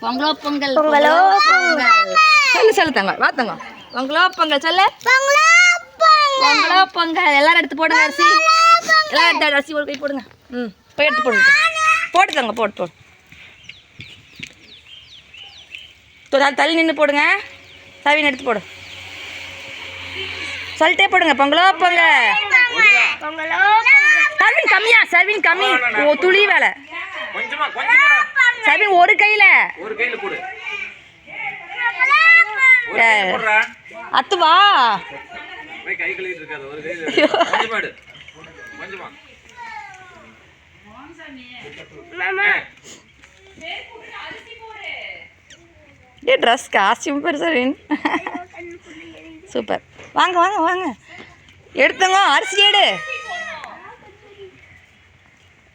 பொங்கலோ பொங்கல் பொங்கலோ பொங்கல் சொல்லு தங்க வா தங்க பொங்கலோ பொங்கல் சொல்லு பொங்கலோ பொங்கல் எல்லாரும் எடுத்து போடுங்க அரிசி எல்லாரும் எடுத்து அரிசி ஒரு கை போடுங்க போய் எடுத்து போடுங்க போட்டு தங்க போட்டு தள்ளி நின்று போடுங்க சவின் எடுத்து போடு சொல்லிட்டே போடுங்க பொங்கலோ பொங்கல் சர்வின் கம்மியா சர்வின் கம்மி ஓ துளி வேலை சர்வின் ஒரு கையில போடு அத்து வா கை கழுவிட்டு இருக்காது ஒரு கையில கொஞ்சமாடு கொஞ்சமா மாமா ये ड्रेस कास्ट्यूम पर सर சூப்பர் வாங்க வாங்க வாங்க எடுத்துங்க அரிசி எடு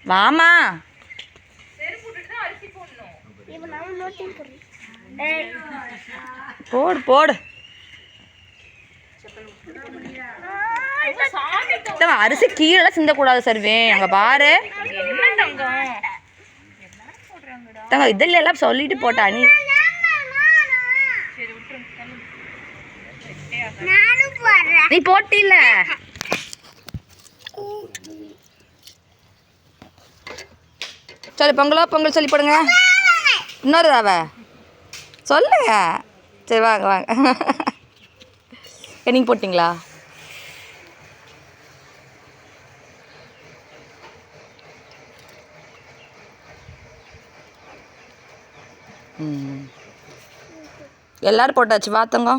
வாமா போடு போடு அரிசி கீழே சிந்தக்கூடாது சர்வே அங்க பாரு தங்க இதில் எல்லாம் சொல்லிட்டு போட்டா நீ நீ போட்டில்ல சரி பொங்கலோ பொங்கல் சொல்லி போடுங்க இன்னொரு தாவ சொல்லுங்க சரி வாங்க வாங்க நீங்கள் போட்டிங்களா எல்லாரும் போட்டாச்சு வாத்தங்க